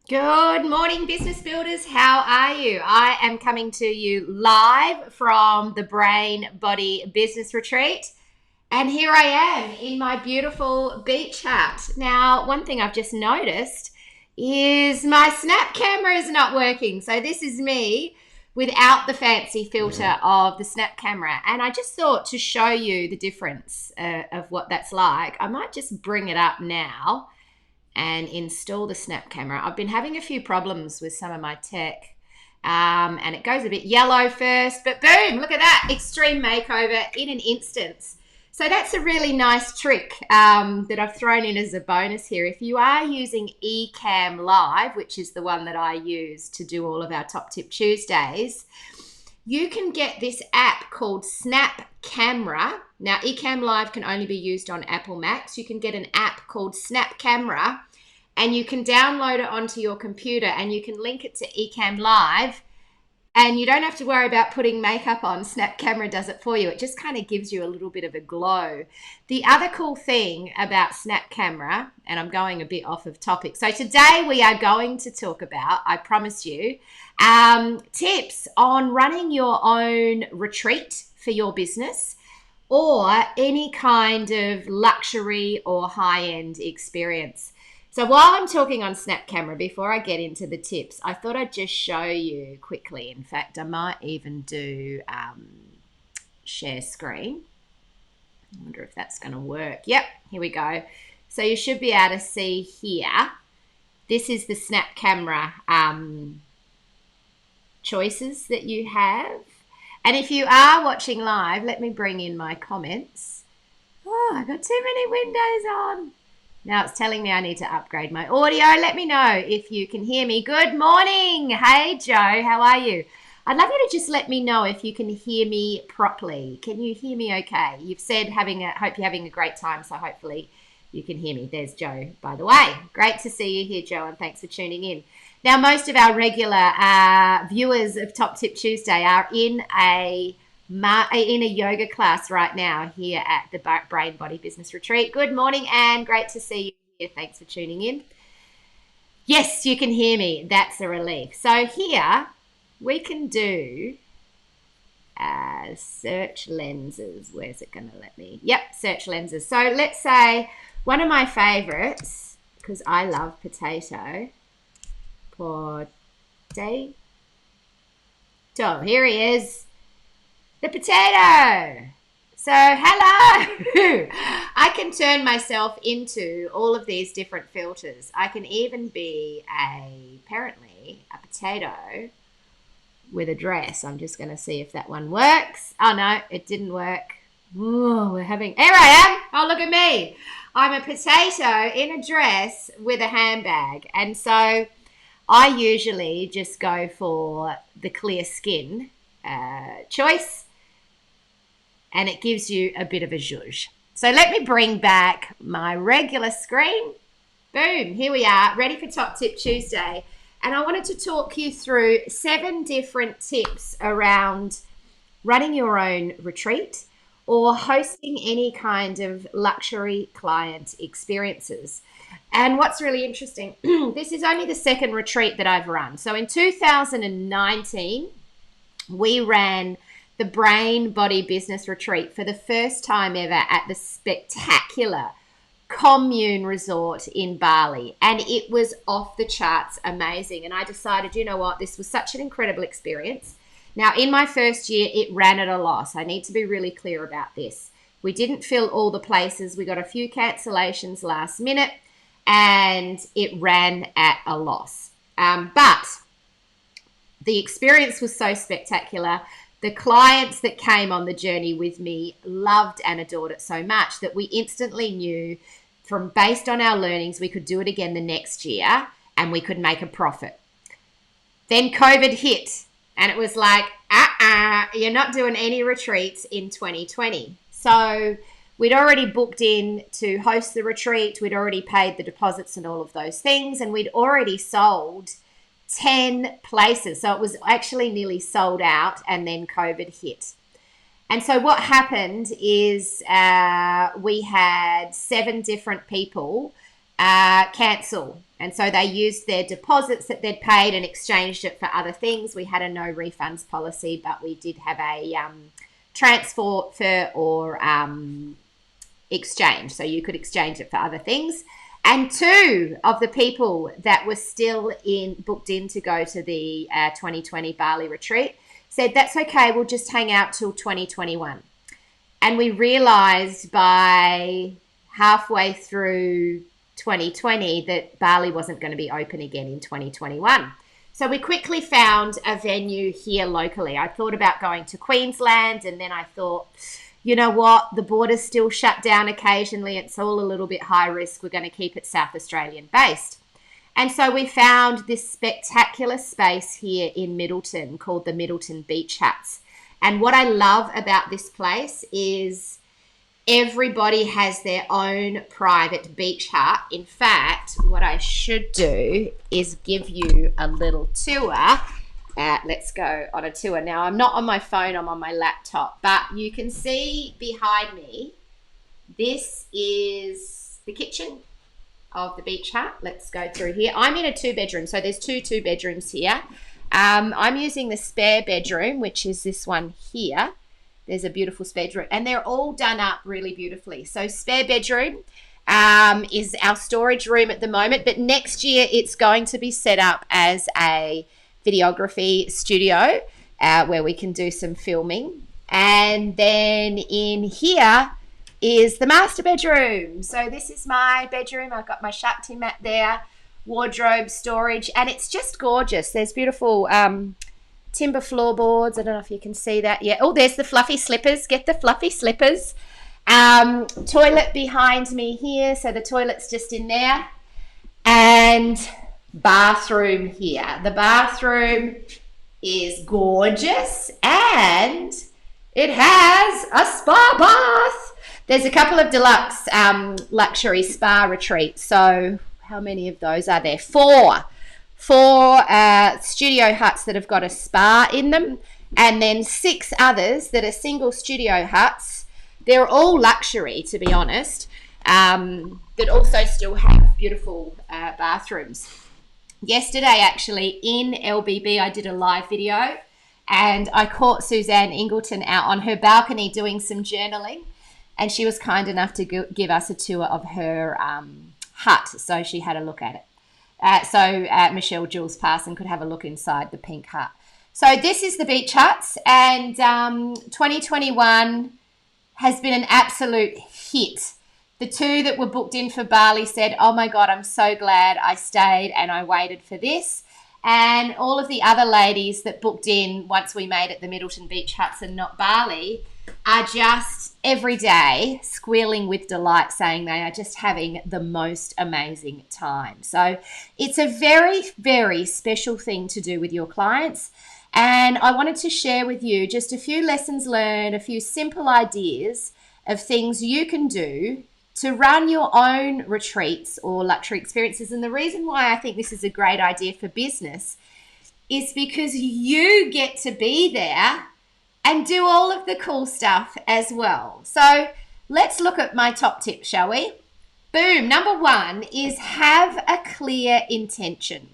Good morning, business builders. How are you? I am coming to you live from the Brain Body Business Retreat. And here I am in my beautiful beach hut. Now, one thing I've just noticed is my snap camera is not working. So this is me without the fancy filter of the snap camera. And I just thought to show you the difference of what that's like, I might just bring it up now and install the snap camera. I've been having a few problems with some of my tech, and it goes a bit yellow first, but boom, look at that, extreme makeover in an instance. So that's a really nice trick that I've thrown in as a bonus here. If you are using Ecamm Live, which is the one that I use to do all of our Top Tip Tuesdays, you can get this app called Snap Camera. Now, Ecamm Live can only be used on Apple Macs. You can get an app called Snap Camera, and you can download it onto your computer, and you can link it to Ecamm Live, and you don't have to worry about putting makeup on. Snap Camera does it for you. It just kind of gives you a little bit of a glow. The other cool thing about Snap Camera, and I'm going a bit off of topic. So today we are going to talk about, I promise you, tips on running your own retreat for your business or any kind of luxury or high-end experience. So while I'm talking on Snap Camera, before I get into the tips, I thought I'd just show you quickly. In fact, I might even do share screen. I wonder if that's going to work. Yep, here we go. So you should be able to see here. This is the Snap Camera choices that you have. And if you are watching live, let me bring in my comments. Oh, I got too many windows on. Now it's telling me I need to upgrade my audio. Let me know if you can hear me. Good morning. Hey, Joe. How are you? I'd love you to just let me know if you can hear me properly. Can you hear me okay? You've said hope you're having a great time, so hopefully you can hear me. There's Joe, by the way. Great to see you here, Joe, and thanks for tuning in. Now, most of our regular viewers of Top Tip Tuesday are in a yoga class right now here at the Brain Body Business Retreat. Good morning, Anne. Great to see you here. Thanks for tuning in. Yes, you can hear me. That's a relief. So here we can do search lenses. Where's it going to let me? Yep, search lenses. So let's say one of my favorites, because I love potato. Potato. Here he is. The potato. So hello. I can turn myself into all of these different filters. I can even be apparently a potato with a dress. I'm just going to see if that one works. Oh no, it didn't work. Oh, here I am. Oh, look at me. I'm a potato in a dress with a handbag. And so I usually just go for the clear skin choice, and it gives you a bit of a zhuzh. So let me bring back my regular screen. Boom, here we are, ready for Top Tip Tuesday. And I wanted to talk you through 7 different tips around running your own retreat or hosting any kind of luxury client experiences. And what's really interesting, this is only the second retreat that I've run. So in 2019, we ran the Brain Body Business Retreat for the first time ever at the spectacular Commune Resort in Bali. And it was off the charts amazing. And I decided, you know what, this was such an incredible experience. Now, in my first year, it ran at a loss. I need to be really clear about this. We didn't fill all the places. We got a few cancellations last minute, and it ran at a loss. But the experience was so spectacular. The clients that came on the journey with me loved and adored it so much that we instantly knew based on our learnings, we could do it again the next year and we could make a profit. Then COVID hit and it was like, you're not doing any retreats in 2020. So we'd already booked in to host the retreat. We'd already paid the deposits and all of those things. And we'd already sold 10 places. So it was actually nearly sold out, and then COVID hit. And so what happened is we had 7 different people cancel And so they used their deposits that they'd paid and exchanged it for other things. We had a no refunds policy, but we did have a transfer or exchange. So you could exchange it for other things. And two of the people that were still booked in to go to the 2020 Bali retreat said, that's okay, we'll just hang out till 2021. And we realized by halfway through 2020 that Bali wasn't going to be open again in 2021. So we quickly found a venue here locally. I thought about going to Queensland, and then I thought, you know what, the border's still shut down occasionally. It's all a little bit high risk. We're going to keep it South Australian based. And so we found this spectacular space here in Middleton called the Middleton Beach Huts. And what I love about this place is everybody has their own private beach hut. In fact, what I should do is give you a little tour. Let's go on a tour. Now, I'm not on my phone, I'm on my laptop, but you can see behind me, this is the kitchen of the beach hut. Let's go through here. I'm in a 2-bedroom, so there's two bedrooms here. I'm using the spare bedroom, which is this one here. There's a beautiful spare bedroom, and they're all done up really beautifully. So spare bedroom is our storage room at the moment, but next year it's going to be set up as a videography studio where we can do some filming. And then in here is the master bedroom. So this is my bedroom. I've got my Shakti mat there, wardrobe, storage, and it's just gorgeous. There's beautiful timber floorboards. I don't know if you can see that. Yeah. Oh, there's the fluffy slippers. Get the fluffy slippers. Toilet behind me here. So the toilet's just in there. And bathroom here. The bathroom is gorgeous and it has a spa bath. There's a couple of deluxe luxury spa retreats. So how many of those are there? Four studio huts that have got a spa in them, and then 6 others that are single studio huts. They're all luxury, to be honest, that also still have beautiful bathrooms. Yesterday, actually, in LBB, I did a live video and I caught Suzanne Ingleton out on her balcony doing some journaling, and she was kind enough to give us a tour of her hut, so she had a look at it. So Michelle Jules Parson could have a look inside the pink hut. So this is the beach huts, and 2021 has been an absolute hit. The 2 that were booked in for Bali said, oh my God, I'm so glad I stayed and I waited for this. And all of the other ladies that booked in once we made it the Middleton Beach Huts and not Bali are just every day squealing with delight, saying they are just having the most amazing time. So it's a very, very special thing to do with your clients. And I wanted to share with you just a few lessons learned, a few simple ideas of things you can do to run your own retreats or luxury experiences. And the reason why I think this is a great idea for business is because you get to be there and do all of the cool stuff as well. So let's look at my top tip, shall we? Boom. Number 1 is have a clear intention.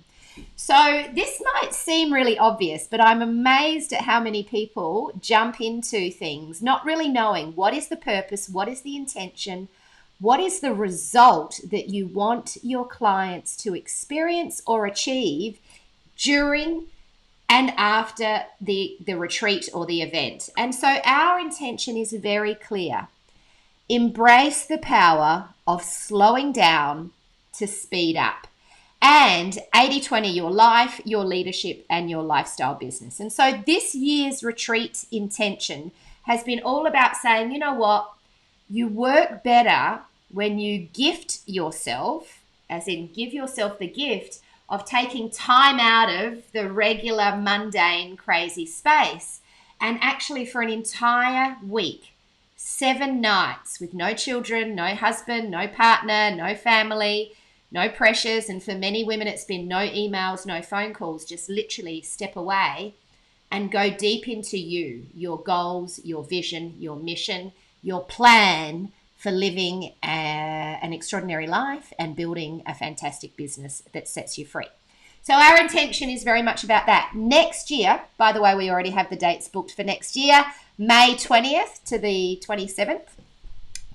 So this might seem really obvious, but I'm amazed at how many people jump into things not really knowing what is the purpose, what is the intention, what is the result that you want your clients to experience or achieve during and after the retreat or the event. And so our intention is very clear. Embrace the power of slowing down to speed up. And 80-20 your life, your leadership, and your lifestyle business. And so this year's retreat intention has been all about saying, you know what, you work better when you gift yourself, as in give yourself the gift of taking time out of the regular, mundane, crazy space, and actually for an entire week, 7 nights with no children, no husband, no partner, no family, no pressures, and for many women it's been no emails, no phone calls, just literally step away and go deep into you, your goals, your vision, your mission, your plan, for living an extraordinary life and building a fantastic business that sets you free. So our intention is very much about that. Next year, by the way, we already have the dates booked for next year, May 20th to the 27th.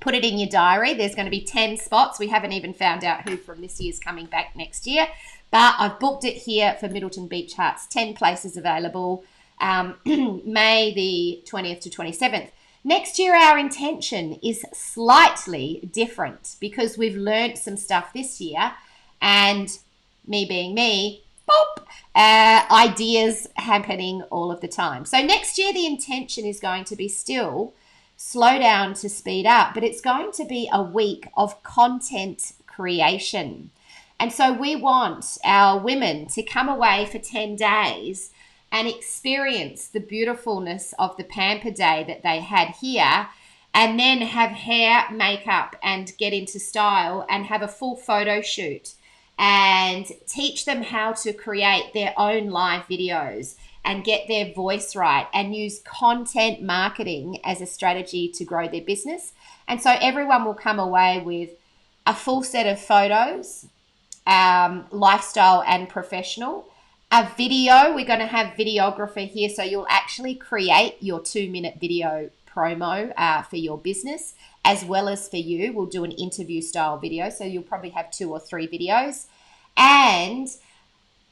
Put it in your diary. There's going to be 10 spots. We haven't even found out who from this year's coming back next year, but I've booked it here for Middleton Beach Huts. 10 places available, May the 20th to 27th. Next year, our intention is slightly different because we've learned some stuff this year, and me being me, boop, ideas happening all of the time. So next year, the intention is going to be still slow down to speed up, but it's going to be a week of content creation. And so we want our women to come away for 10 days and experience the beautifulness of the Pamper Day that they had here, and then have hair, makeup, and get into style and have a full photo shoot and teach them how to create their own live videos and get their voice right and use content marketing as a strategy to grow their business. And so everyone will come away with a full set of photos, lifestyle and professional. A video, we're going to have videographer here, so you'll actually create your 2-minute video promo for your business as well as for you. We'll do an interview style video, so you'll probably have 2 or 3 videos, and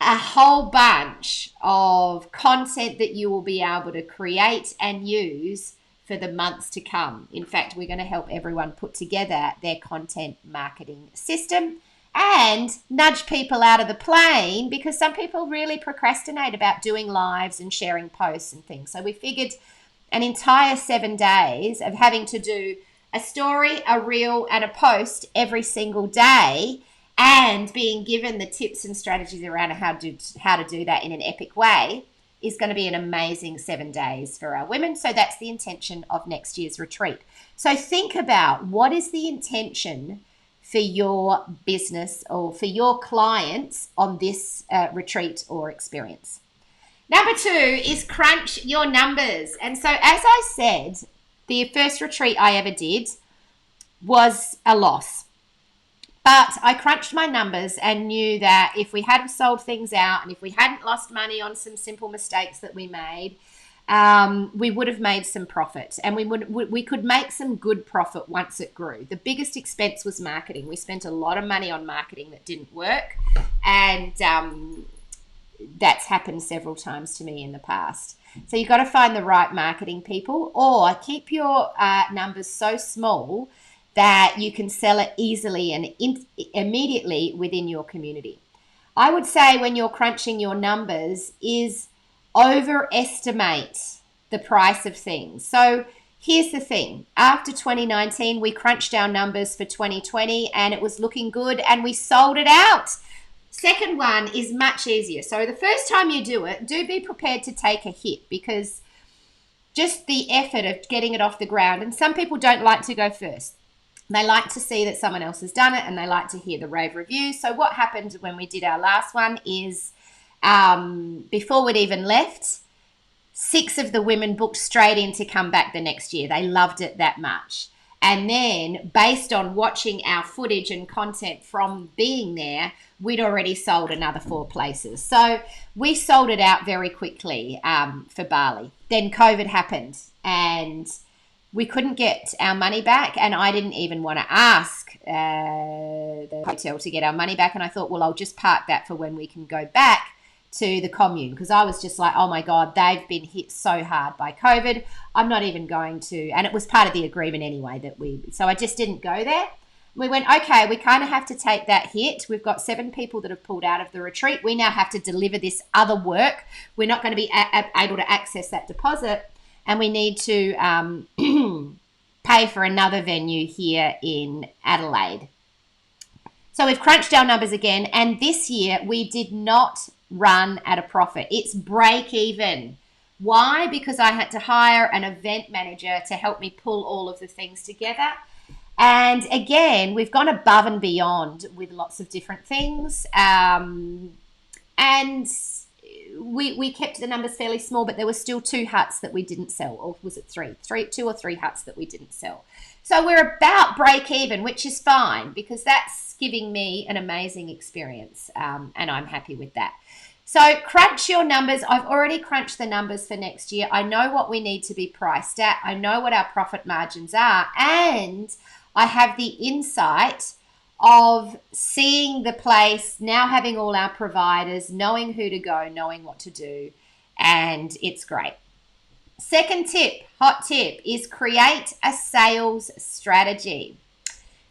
a whole bunch of content that you will be able to create and use for the months to come. In fact, we're going to help everyone put together their content marketing system and nudge people out of the plane, because some people really procrastinate about doing lives and sharing posts and things. So we figured an entire 7 days of having to do a story, a reel, and a post every single day, and being given the tips and strategies around how to do that in an epic way is going to be an amazing 7 days for our women. So that's the intention of next year's retreat. So think about, what is the intention for your business or for your clients on this retreat or experience? Number 2 is crunch your numbers. And so, as I said, the first retreat I ever did was a loss. But I crunched my numbers and knew that if we hadn't sold things out and if we hadn't lost money on some simple mistakes that we made, we would have made some profit, and we could make some good profit once it grew. The biggest expense was marketing. We spent a lot of money on marketing that didn't work, and that's happened several times to me in the past. So you've got to find the right marketing people, or keep your numbers so small that you can sell it easily and immediately within your community. I would say when you're crunching your numbers is overestimate the price of things. So here's the thing. After 2019, we crunched our numbers for 2020 and it was looking good and we sold it out. Second one is much easier. So the first time you do it, do be prepared to take a hit, because just the effort of getting it off the ground, and some people don't like to go first. They like to see that someone else has done it and they like to hear the rave reviews. So what happened when we did our last one is before we'd even left, 6 of the women booked straight in to come back the next year. They loved it that much. And then based on watching our footage and content from being there, we'd already sold another 4 places. So we sold it out very quickly for Bali. Then COVID happened and we couldn't get our money back, and I didn't even want to ask the hotel to get our money back. And I thought, well, I'll just park that for when we can go back to the commune, because I was just like, oh my God, they've been hit so hard by COVID. I'm not even going to, and it was part of the agreement anyway so I just didn't go there. We went, okay, we kind of have to take that hit. We've got 7 people that have pulled out of the retreat. We now have to deliver this other work. We're not going to be able to access that deposit. And we need to pay for another venue here in Adelaide. So we've crunched our numbers again. And this year we did not run at a profit. It's break even. Why? Because I had to hire an event manager to help me pull all of the things together. And again, we've gone above and beyond with lots of different things. And we kept the numbers fairly small, but there were still 2 huts that we didn't sell, or was it 3? 2 or 3 huts that we didn't sell. So we're about break even, which is fine because that's giving me an amazing experience, and I'm happy with that. So crunch your numbers. I've already crunched the numbers for next year. I know what we need to be priced at. I know what our profit margins are, and I have the insight of seeing the place, now having all our providers, knowing who to go, knowing what to do, and it's great. Second tip, hot tip, is create a sales strategy.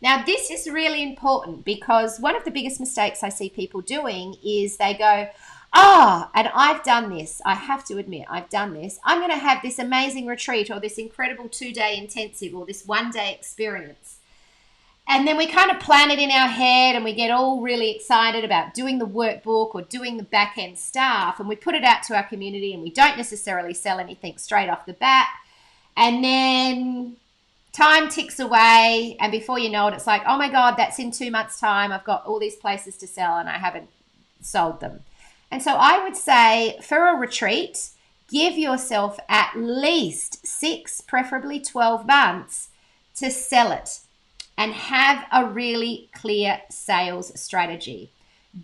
Now, this is really important because one of the biggest mistakes I see people doing is they go, and I've done this. I have to admit, I've done this. I'm going to have this amazing retreat or this incredible 2-day intensive or this 1-day experience. And then we kind of plan it in our head and we get all really excited about doing the workbook or doing the back end stuff. And we put it out to our community and we don't necessarily sell anything straight off the bat. And then time ticks away. And before you know it, it's like, oh my God, that's in 2 months' time. I've got all these places to sell and I haven't sold them. And so I would say for a retreat, give yourself at least 6, preferably 12 months to sell it and have a really clear sales strategy.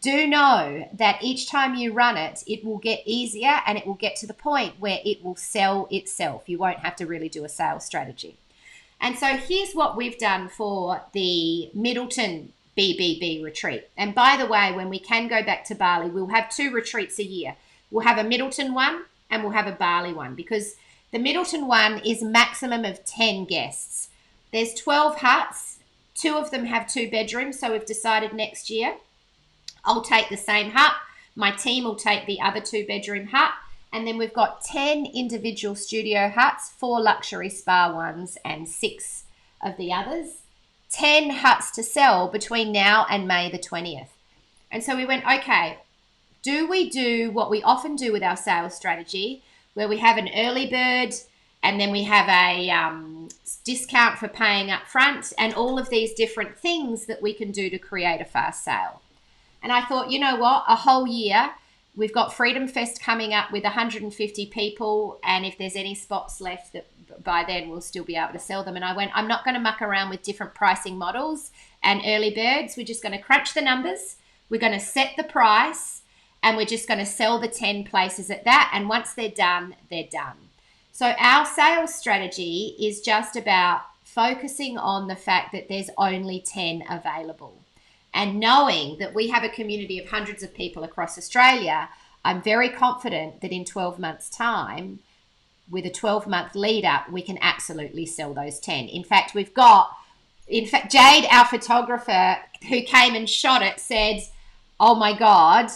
Do know that each time you run it, it will get easier and it will get to the point where it will sell itself. You won't have to really do a sales strategy. And so here's what we've done for the Middleton BBB retreat. And by the way, when we can go back to Bali, we'll have 2 retreats a year. We'll have a Middleton one and we'll have a Bali one because the Middleton one is maximum of 10 guests. There's 12 huts. 2 of them have 2 bedrooms. So we've decided next year I'll take the same hut. My team will take the other 2-bedroom hut. And then we've got 10 individual studio huts, 4 luxury spa ones and 6 of the others. 10 huts to sell between now and May the 20th. And so we went, okay, do we do what we often do with our sales strategy, where we have an early bird and then we have a discount for paying up front and all of these different things that we can do to create a fast sale? And I thought, you know what, a whole year, we've got Freedom Fest coming up with 150 people, and if there's any spots left, that by then we'll still be able to sell them. And I went, I'm not going to muck around with different pricing models and early birds. We're just going to crunch the numbers. We're going to set the price and we're just going to sell the 10 places at that. And once they're done, they're done. So our sales strategy is just about focusing on the fact that there's only 10 available. And knowing that we have a community of hundreds of people across Australia, I'm very confident that in 12 months' time, with a 12-month lead up, we can absolutely sell those 10. In fact, Jade, our photographer who came and shot it, said, oh my God,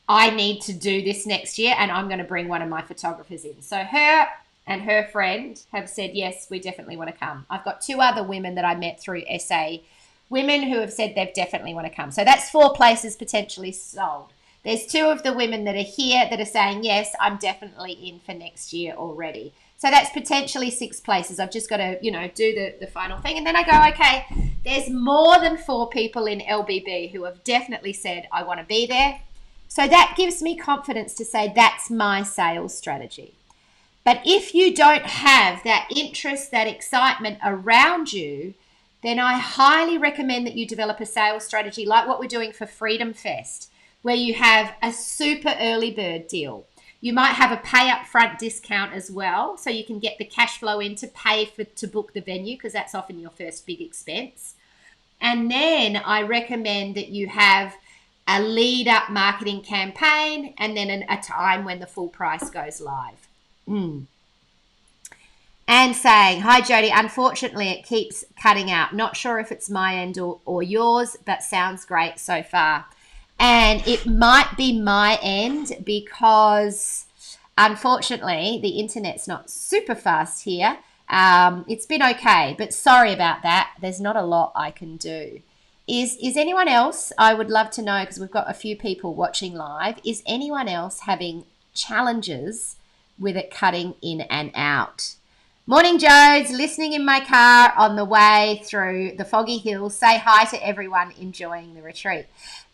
I need to do this next year and I'm going to bring one of my photographers in. So her and her friend have said, yes, we definitely want to come. I've got 2 other women that I met through SA, women who have said they've definitely want to come. So that's 4 places potentially sold. There's 2 of the women that are here that are saying, yes, I'm definitely in for next year already. So that's potentially 6 places. I've just got to, do the final thing. And then I go, okay, there's more than 4 people in LBB who have definitely said, I want to be there. So that gives me confidence to say that's my sales strategy. But if you don't have that interest, that excitement around you, then I highly recommend that you develop a sales strategy like what we're doing for Freedom Fest, where you have a super early bird deal. You might have a pay up front discount as well, so you can get the cash flow in to pay to book the venue, because that's often your first big expense. And then I recommend that you have a lead up marketing campaign and then a time when the full price goes live. And saying, hi Jodie, unfortunately it keeps cutting out. Not sure if it's my end or yours, but sounds great so far. And it might be my end because unfortunately the internet's not super fast here. It's been okay, but sorry about that. There's not a lot I can do. Is anyone else, I would love to know, because we've got a few people watching live, is anyone else having challenges with it cutting in and out? Morning, Jodes. Listening in my car on the way through the foggy hills. Say hi to everyone enjoying the retreat.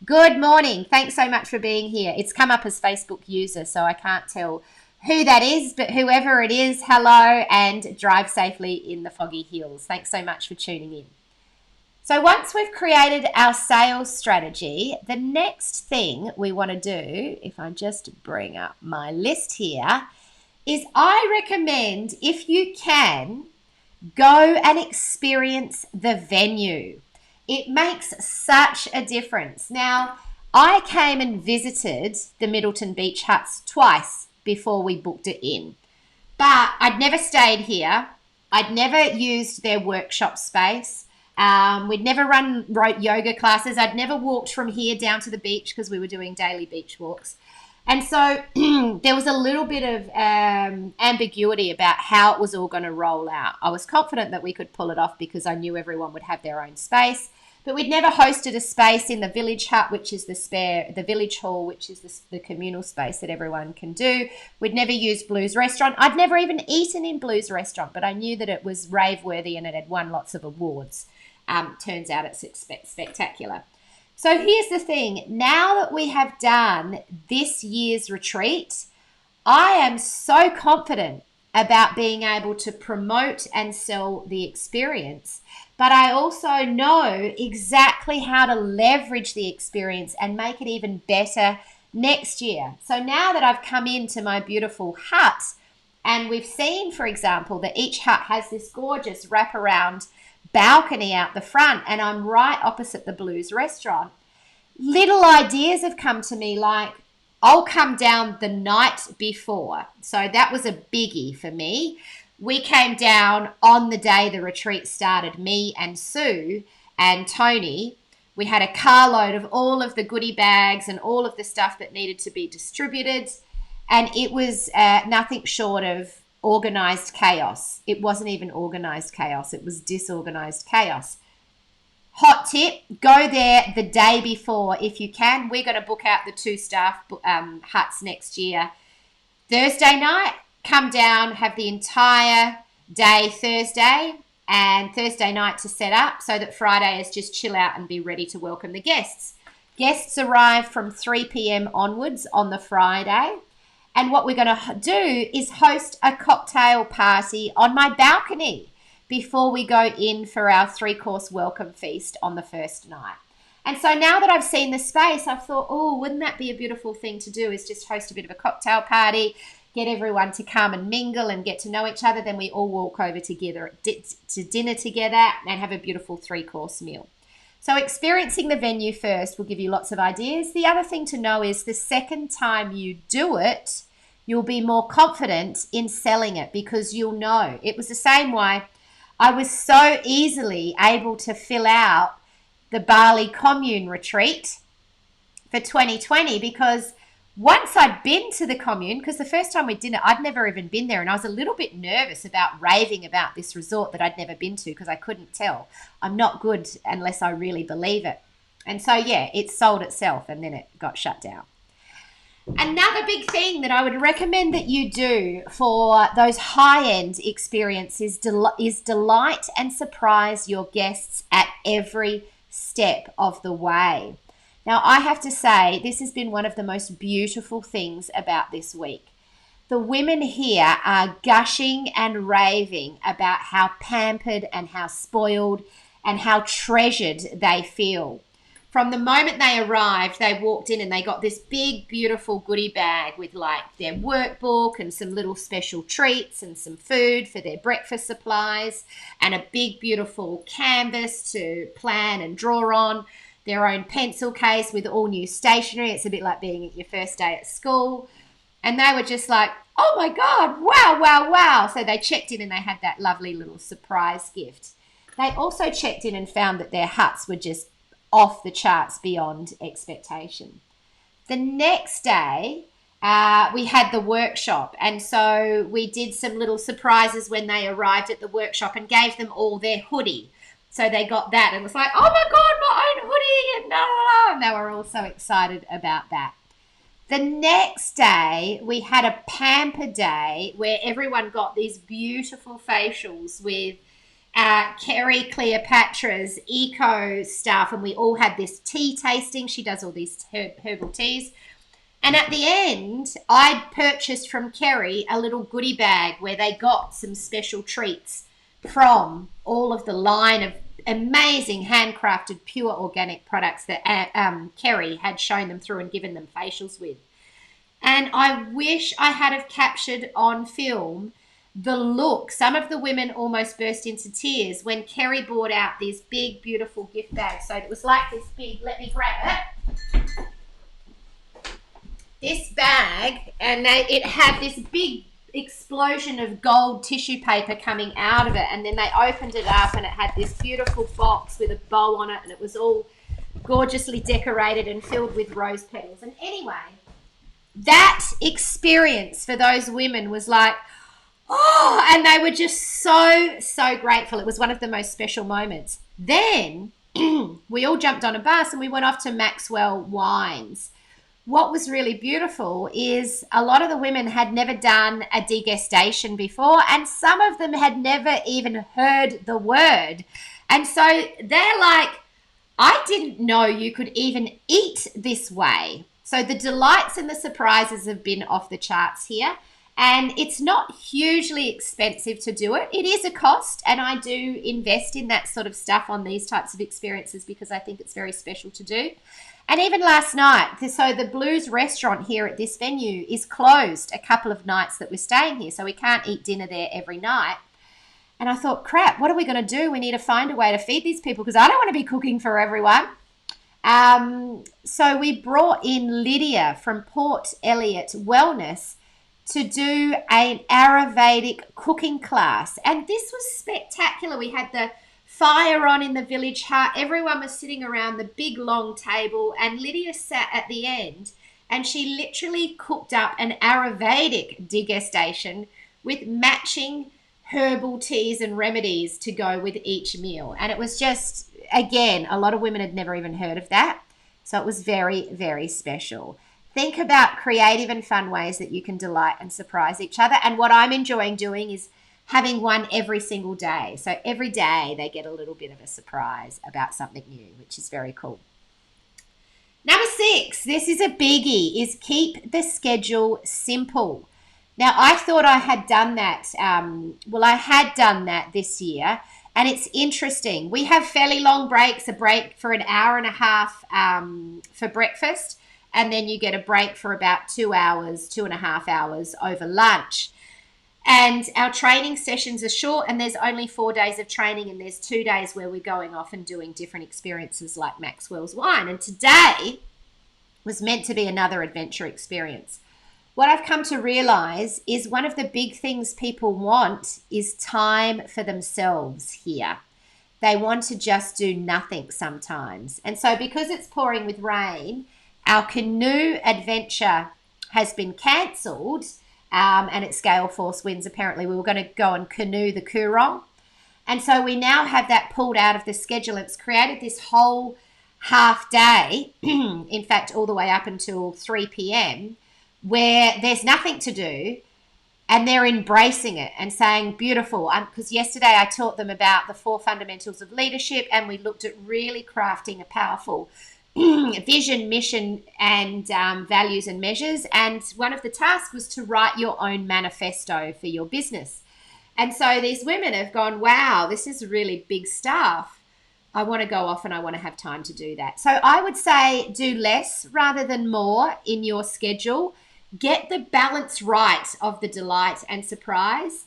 Good morning. Thanks so much for being here. It's come up as Facebook user, so I can't tell who that is, but whoever it is, hello and drive safely in the foggy hills. Thanks so much for tuning in. So once we've created our sales strategy, the next thing we want to do, if I just bring up my list here, is I recommend, if you can, go and experience the venue. It makes such a difference. Now, I came and visited the Middleton Beach Huts twice before we booked it in, but I'd never stayed here. I'd never used their workshop space. We'd never wrote yoga classes. I'd never walked from here down to the beach because we were doing daily beach walks. And so there was a little bit of ambiguity about how it was all going to roll out. I was confident that we could pull it off because I knew everyone would have their own space. But we'd never hosted a space in the village hut, which is the village hall, which is the communal space that everyone can do. We'd never used Blues Restaurant. I'd never even eaten in Blues Restaurant, but I knew that it was rave-worthy and it had won lots of awards. Turns out it's spectacular. So here's the thing. Now that we have done this year's retreat, I am so confident about being able to promote and sell the experience, but I also know exactly how to leverage the experience and make it even better next year. So now that I've come into my beautiful hut and we've seen, for example, that each hut has this gorgeous wraparound balcony out the front and I'm right opposite the Blues Restaurant, little ideas have come to me like, I'll come down the night before. So that was a biggie for me. We came down on the day the retreat started, me and Sue and Tony. We had a carload of all of the goodie bags and all of the stuff that needed to be distributed. And it was nothing short of organized chaos. It wasn't even organized chaos. It was disorganized chaos. Hot tip, go there the day before if you can. We're going to book out the 2 staff huts next year. Thursday night, come down, have the entire day Thursday and Thursday night to set up so that Friday is just chill out and be ready to welcome the guests. Guests arrive from 3 p.m. onwards on the Friday. And what we're going to do is host a cocktail party on my balcony before we go in for our 3-course welcome feast on the first night. And so now that I've seen the space, I've thought, oh, wouldn't that be a beautiful thing to do, is just host a bit of a cocktail party, get everyone to come and mingle and get to know each other. Then we all walk over together to dinner together and have a beautiful 3-course meal. So experiencing the venue first will give you lots of ideas. The other thing to know is the second time you do it, you'll be more confident in selling it because you'll know. It was the same way I was so easily able to fill out the Bali commune retreat for 2020 because once I'd been to the commune, because the first time we did it, I'd never even been there and I was a little bit nervous about raving about this resort that I'd never been to because I couldn't tell. I'm not good unless I really believe it. And so, yeah, it sold itself and then it got shut down. Another big thing that I would recommend that you do for those high-end experiences is delight and surprise your guests at every step of the way. Now, I have to say, this has been one of the most beautiful things about this week. The women here are gushing and raving about how pampered and how spoiled and how treasured they feel. From the moment they arrived, they walked in and they got this big, beautiful goodie bag with like their workbook and some little special treats and some food for their breakfast supplies and a big, beautiful canvas to plan and draw on, their own pencil case with all new stationery. It's a bit like being at your first day at school. And they were just like, oh my God, wow, wow, wow. So they checked in and they had that lovely little surprise gift. They also checked in and found that their huts were just off the charts beyond expectation. The next day, we had the workshop. And so we did some little surprises when they arrived at the workshop and gave them all their hoodie. So they got that and was like, oh my God, my own hoodie. And, no. And they were all so excited about that. The next day, we had a pamper day where everyone got these beautiful facials with Kerry Cleopatra's eco stuff, and we all had this tea tasting. She does all these herbal teas. And at the end, I purchased from Kerry a little goodie bag where they got some special treats from all of the line of amazing handcrafted pure organic products that Kerry had shown them through and given them facials with. And I wish I had have captured on film the look. Some of the women almost burst into tears when Kerry brought out these big, beautiful gift bags. So it was like this big, let me grab it, this bag, and it had this big explosion of gold tissue paper coming out of it. And then they opened it up and it had this beautiful box with a bow on it, and it was all gorgeously decorated and filled with rose petals. And anyway, that experience for those women was like, oh, and they were just so grateful. It was one of the most special moments. Then we all jumped on a bus and we went off to Maxwell Wines. What was really beautiful is a lot of the women had never done a degustation before, and some of them had never even heard the word. And so they're like, I didn't know you could even eat this way. So the delights and the surprises have been off the charts here. And it's not hugely expensive to do it. It is a cost, and I do invest in that sort of stuff on these types of experiences because I think it's very special to do. And even last night, so the Blues restaurant here at this venue is closed a couple of nights that we're staying here, so we can't eat dinner there every night. And I thought, crap, what are we going to do? We need to find a way to feed these people because I don't want to be cooking for everyone. So we brought in Lydia from Port Elliot Wellness to do an Aerovedic cooking class. And this was spectacular. We had the fire on in the village hut. Everyone was sitting around the big long table, and Lydia sat at the end and she literally cooked up an Aerovedic degustation with matching herbal teas and remedies to go with each meal. And it was just, again, a lot of women had never even heard of that. So it was very, very special. Think about creative and fun ways that you can delight and surprise each other. And what I'm enjoying doing is having one every single day. So every day they get a little bit of a surprise about something new, which is very cool. Number 6, this is a biggie, is keep the schedule simple. Now, I thought I had done that. I had done that this year. And it's interesting. We have fairly long breaks, a break for an hour and a half for breakfast. And then you get a break for about 2 hours, 2.5 hours over lunch. And our training sessions are short, and there's only 4 days of training, and there's 2 days where we're going off and doing different experiences like Maxwell's Wine. And today was meant to be another adventure experience. What I've come to realize is one of the big things people want is time for themselves here. They want to just do nothing sometimes. And so because it's pouring with rain, our canoe adventure has been cancelled, and it's gale force winds. Apparently we were going to go and canoe the Coorong. And so we now have that pulled out of the schedule. It's created this whole half day, in fact, all the way up until 3 p.m., where there's nothing to do, and they're embracing it and saying, beautiful. Because yesterday I taught them about the 4 fundamentals of leadership, and we looked at really crafting a powerful vision, mission, and values and measures. And one of the tasks was to write your own manifesto for your business. And so these women have gone, wow, this is really big stuff. I want to go off and I want to have time to do that. So I would say do less rather than more in your schedule. Get the balance right of the delight and surprise.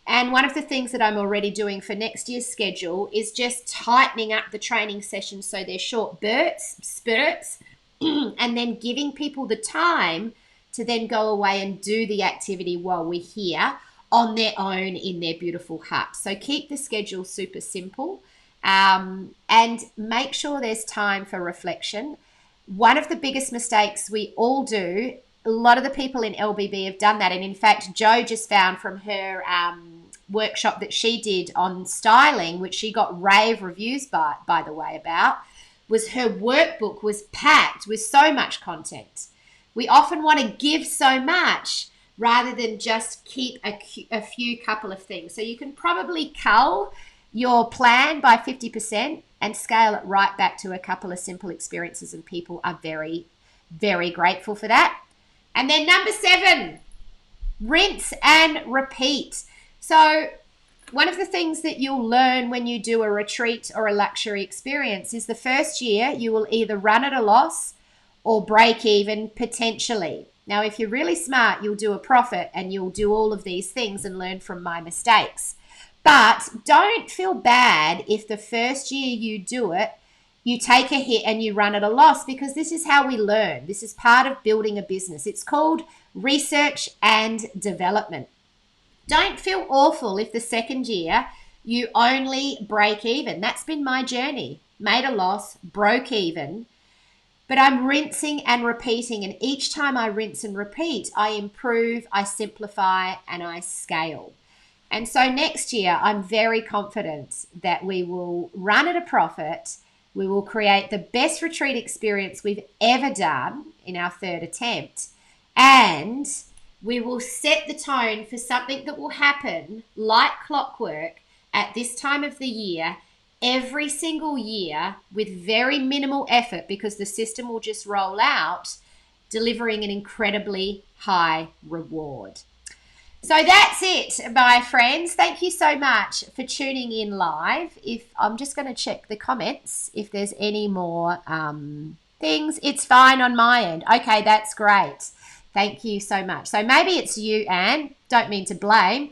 And one of the things that I'm already doing for next year's schedule is just tightening up the training sessions so they're short spurts, and then giving people the time to then go away and do the activity while we're here on their own in their beautiful hut. So keep the schedule super simple, and make sure there's time for reflection. One of the biggest mistakes we all do, a lot of the people in LBB have done that. And in fact, Jo just found from her workshop that she did on styling, which she got rave reviews by the way about, was her workbook was packed with so much content. We often want to give so much rather than just keep a few couple of things. So you can probably cull your plan by 50% and scale it right back to a couple of simple experiences, and people are very, very grateful for that. And then number 7, rinse and repeat. So one of the things that you'll learn when you do a retreat or a luxury experience is the first year you will either run at a loss or break even potentially. Now, if you're really smart, you'll do a profit and you'll do all of these things and learn from my mistakes. But don't feel bad if the first year you do it, you take a hit and you run at a loss, because this is how we learn. This is part of building a business. It's called research and development. Don't feel awful if the second year you only break even. That's been my journey. Made a loss, broke even, but I'm rinsing and repeating. And each time I rinse and repeat, I improve, I simplify, and I scale. And so next year, I'm very confident that we will run at a profit. We will create the best retreat experience we've ever done in our 3rd attempt. And we will set the tone for something that will happen like clockwork at this time of the year, every single year, with very minimal effort, because the system will just roll out, delivering an incredibly high reward. So that's it, my friends. Thank you so much for tuning in live. I'm just going to check the comments if there's any more things. It's fine on my end. Okay, that's great. Thank you so much. So maybe it's you, Anne. Don't mean to blame.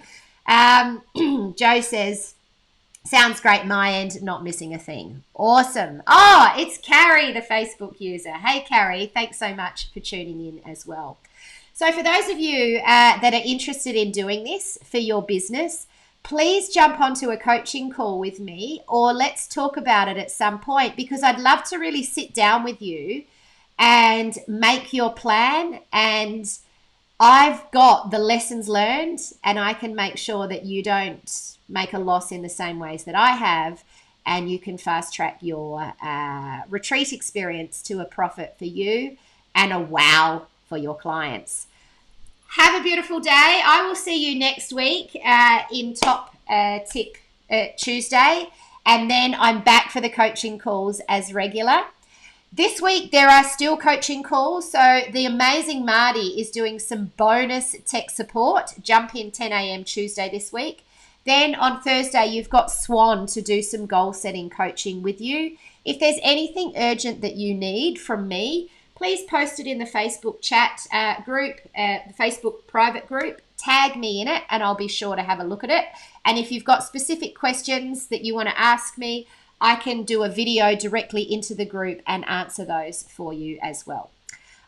Joe says, sounds great, my end, not missing a thing. Awesome. Oh, it's Carrie, the Facebook user. Hey, Carrie, thanks so much for tuning in as well. So for those of you that are interested in doing this for your business, please jump onto a coaching call with me, or let's talk about it at some point, because I'd love to really sit down with you and make your plan. And I've got the lessons learned, and I can make sure that you don't make a loss in the same ways that I have, and you can fast track your retreat experience to a profit for you and a wow for your clients. Have a beautiful day. I will see you next week in Top Tip Tuesday, and then I'm back for the coaching calls as regular. This week there are still coaching calls, so the amazing Marty is doing some bonus tech support. Jump in 10 a.m. Tuesday this week. Then on Thursday you've got Swan to do some goal setting coaching with you. If there's anything urgent that you need from me, please post it in the Facebook chat group, the Facebook private group. Tag me in it and I'll be sure to have a look at it. And if you've got specific questions that you want to ask me, I can do a video directly into the group and answer those for you as well.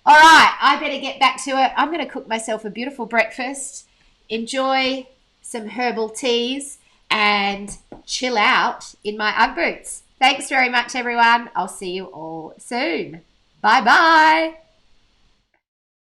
All right, I better get back to it. I'm going to cook myself a beautiful breakfast, enjoy some herbal teas, and chill out in my Ugg boots. Thanks very much, everyone. I'll see you all soon. Bye-bye.